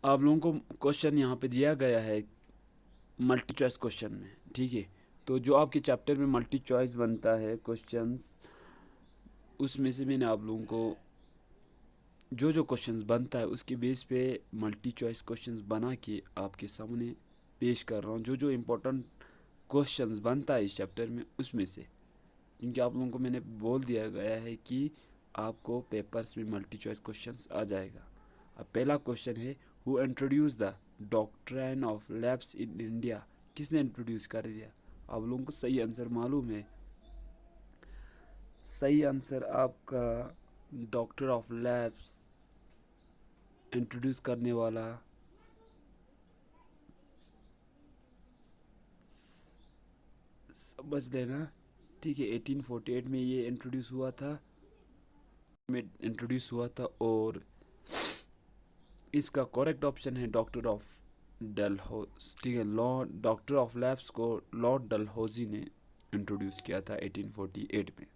आप लोगों को क्वेश्चन यहाँ पे दिया गया है मल्टी चॉइस क्वेश्चन में, ठीक है। तो जो आपके चैप्टर में मल्टी चॉइस बनता है क्वेश्चंस, उसमें से मैंने आप लोगों को जो जो क्वेश्चंस बनता है उसके बेस पे मल्टी चॉइस क्वेश्चंस बना के आपके सामने पेश कर रहा हूँ। जो जो इम्पोर्टेंट क्वेश्चंस बनता है इस चैप्टर में उसमें से, क्योंकि आप लोगों को मैंने बोल दिया गया है कि आपको पेपर्स में मल्टी चॉइस क्वेश्चंस आ जाएगा। अब पहला क्वेश्चन है, who introduce the doctrine of labs in India. किसने इंट्रोड्यूस कर दिया? आप लोगों को सही आंसर मालूम है। सही आंसर आपका डॉक्टर ऑफ लैब्स इंट्रोड्यूस करने वाला समझ लेना, ठीक है। 1848 में ये इंट्रोड्यूस हुआ था और इसका करेक्ट ऑप्शन है डॉक्टर ऑफ डलहौजी, ठीक है। डॉक्टर ऑफ लैब्स को लॉर्ड डलहौजी ने इंट्रोड्यूस किया था 1848 में।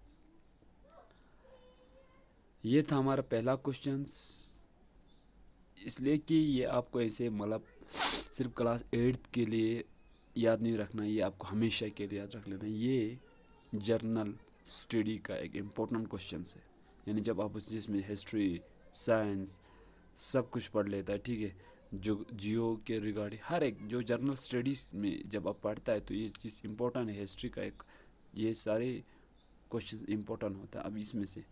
ये था हमारा पहला क्वेश्चन, इसलिए कि ये आपको ऐसे मतलब सिर्फ क्लास 8 के लिए याद नहीं रखना, ये आपको हमेशा के लिए याद रख लेना। ये जर्नल स्टडी का एक इम्पोर्टेंट क्वेश्चन है, यानी जब आप जिसमें हिस्ट्री, साइंस सब कुछ पढ़ लेता है, ठीक है। जो जियो के रिगार्डिंग हर एक जो जर्नल स्टडीज़ में जब आप पढ़ता है तो ये चीज़ इम्पोर्टेंट है। हिस्ट्री का एक ये सारे क्वेश्चन इम्पोर्टेंट होता है। अब इसमें से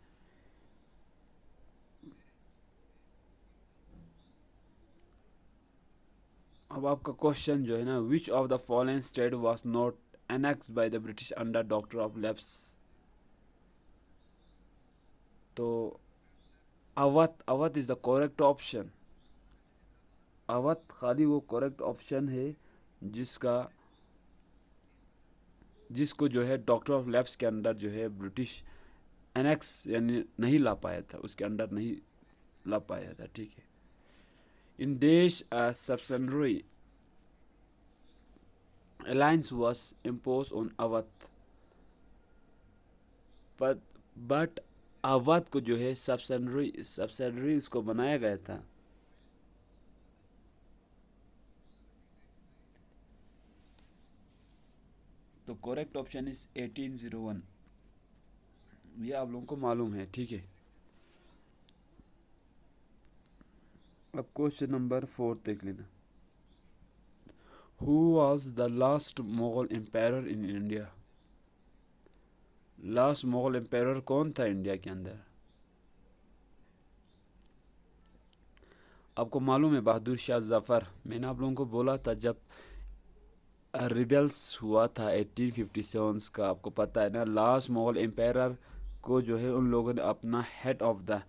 अब आपका क्वेश्चन जो है ना, which of the following state was not annexed by the British under doctrine of lapse. तो Awadh is the correct option. Awadh खाली वो करेक्ट ऑप्शन है जिसको जो है डॉक्टर ऑफ लैब्स के अंदर जो है ब्रिटिश एनेक्स यानी नहीं ला पाया था, उसके अंदर नहीं ला पाया था, ठीक है। इन देश subsidiary alliance was imposed on Awadh, but Awadh को जो है सब्सिडरी इसको बनाया गया था। तो करेक्ट ऑप्शन इज 1801। ये आप लोगों को मालूम है, ठीक है। अब क्वेश्चन नंबर 4 देख लेना। Who was the last Mughal empire in India. Last Mughal empire कौन था इंडिया के अंदर? आपको मालूम है बहादुर शाह जफर। मैंने आप लोगों को बोला था जब रिबेल्स हुआ था 1857 का, आपको पता है ना, लास्ट मुगल एम्पायर को जो है उन लोगों ने अपना हेड ऑफ द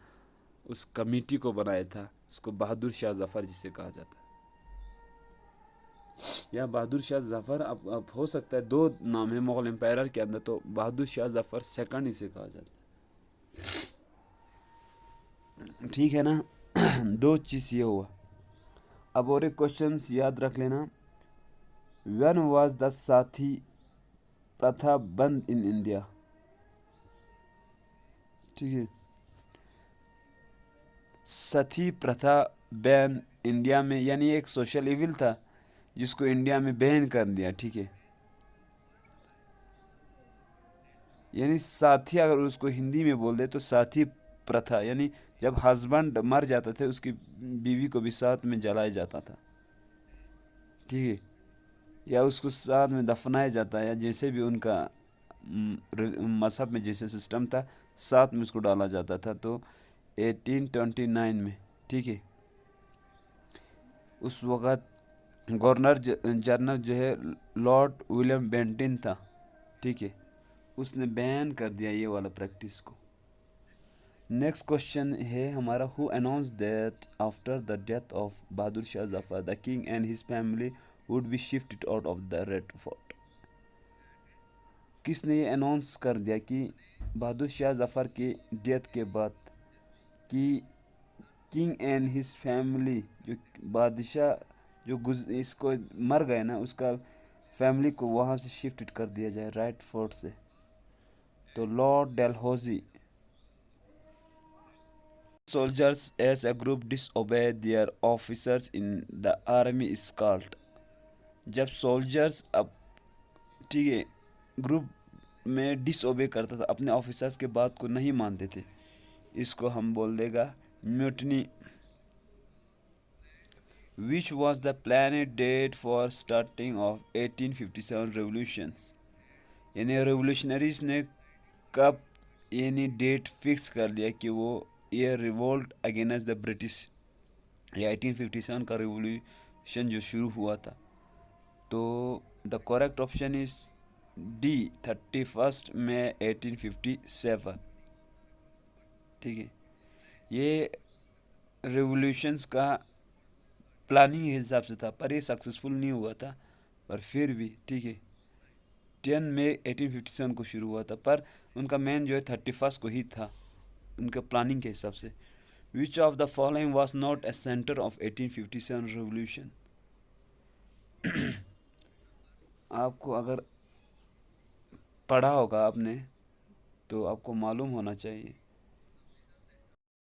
उस कमेटी को बनाया था। उसको बहादुर शाह जफर जिसे कहा जाता है, या बहादुर शाह जफर। अब हो सकता है दो नाम है मुगल एम्पायर के अंदर, तो बहादुर शाह जफर सेकंड इसे कहा जाता है, ठीक है ना। दो चीज़ ये हुआ। अब और एक क्वेश्चन याद रख लेना। व्हेन वाज द साथी प्रथा बंद इन इंडिया, ठीक है। सती प्रथा बैन इंडिया में, यानी एक सोशल इविल था जिसको इंडिया में बैन कर दिया, ठीक है। यानी साथी अगर उसको हिंदी में बोल दे तो साथी प्रथा, यानी जब हस्बैंड मर जाता था उसकी बीवी को भी साथ में जलाया जाता था, ठीक है। या उसको साथ में दफनाया जाता है, या जैसे भी उनका मजहब में जैसे सिस्टम था साथ में उसको डाला जाता था। तो 1829 में, ठीक है, उस वक़्त गवर्नर जनरल जो है लॉर्ड विलियम बेंटिन था, ठीक है। उसने बैन कर दिया ये वाला प्रैक्टिस को। नेक्स्ट क्वेश्चन है हमारा, who announce that after the death of Bahadur Shah Zafar the king and his family would be shifted out of the red fort. किसने ये अनाउंस कर दिया कि बहादुर शाह जफर के डेथ के बाद कि किंग एंड हिज फैमिली, जो बादशाह जो इसको मर गए ना, उसका फैमिली को वहाँ से शिफ्ट कर दिया जाए राइट फोर्ट से। तो Lord Dalhousie soldiers as a group disobey their officers in the army is called। जब सोल्जर्स अब ठीक है ग्रुप में डिसओबे करता था, अपने ऑफिसर्स के बात को नहीं मानते थे, इसको हम बोल देगा mutiny. Which was the planned date for starting of 1857 revolutions? यानी रेवोल्यूशनरीज ने कब यानी डेट फिक्स कर लिया कि वो ये रिवोल्ट अगेंस्ट द ब्रिटिश या 1857 का रेवोल्यूशन जो शुरू हुआ था। तो the correct option is D 31 मई 1857। ठीक है, ये रेवोल्यूशंस का प्लानिंग के हिसाब से था, पर ये सक्सेसफुल नहीं हुआ था, पर फिर भी ठीक है 10 मई 1857 को शुरू हुआ था, पर उनका मेन जो है 31 को ही था उनका प्लानिंग के हिसाब से। विच of the following was not a centre of 1857 revolution? आपको अगर पढ़ा होगा आपने तो आपको मालूम होना चाहिए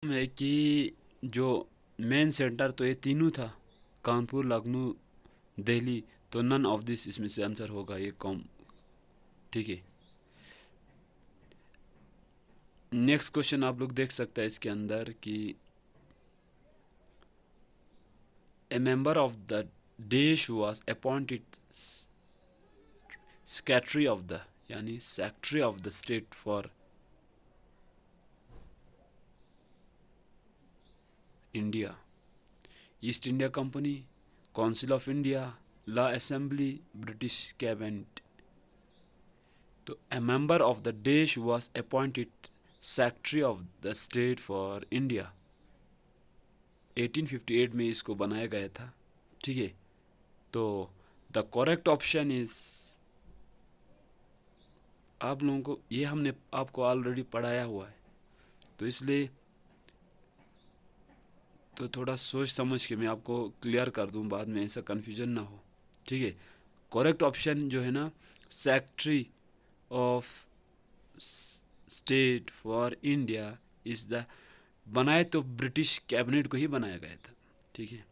है कि जो मेन सेंटर तो ये तीनों था, कानपुर, लखनऊ, दिल्ली, तो नन ऑफ दिस इसमें से आंसर होगा ये कॉम। ठीक है, नेक्स्ट क्वेश्चन आप लोग देख सकते हैं इसके अंदर कि ए मेंबर ऑफ द देश was appointed secretary of the यानी secretary of the state for India, East India Company, council of India, law assembly, British cabinet. तो ए मेंबर ऑफ द देश was appointed secretary of the state for India, 1858 में इसको बनाया गया था। ठीक है, तो द करेक्ट ऑप्शन इज, आप लोगों को ये हमने आपको ऑलरेडी पढ़ाया हुआ है, तो इसलिए तो थोड़ा सोच समझ के मैं आपको क्लियर कर दूं, बाद में ऐसा कन्फ्यूजन ना हो। ठीक है, करेक्ट ऑप्शन जो है ना secretary of state for India is the, बनाए तो ब्रिटिश कैबिनेट को ही बनाया गया था। ठीक है,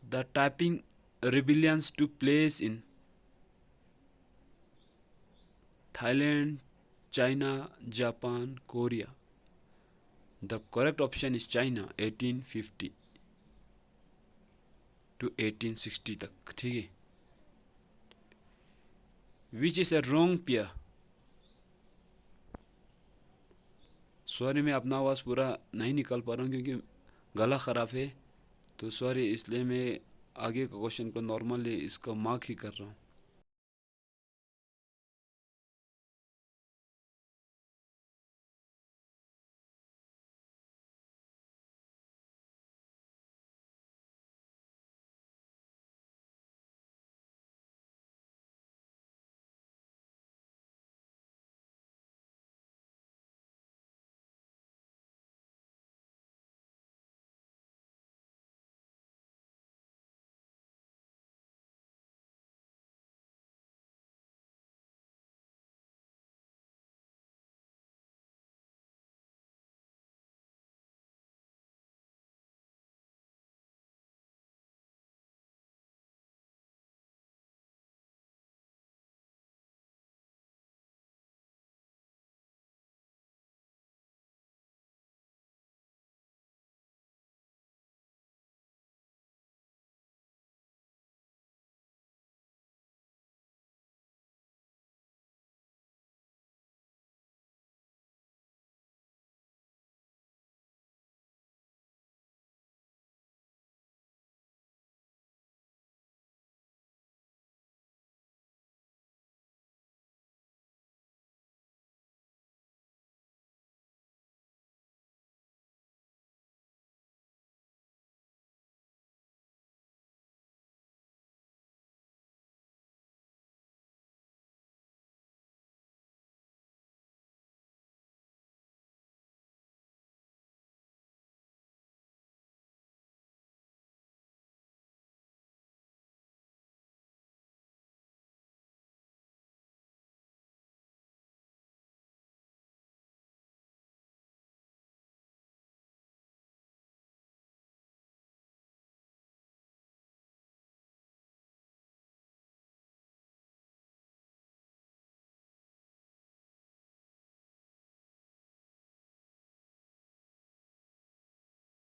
the Taiping rebellions took place in Thailand, China, Japan, Korea. The correct option is China, 1850 to 1860 तक। ठीक है, which is a wrong pair? Sorry मैं अपना आवाज़ पूरा नहीं निकाल पा रहा हूँ क्योंकि गला ख़राब है, तो सॉरी, इसलिए मैं आगे का क्वेश्चन को नॉर्मली इसका मार्क ही कर रहा हूँ।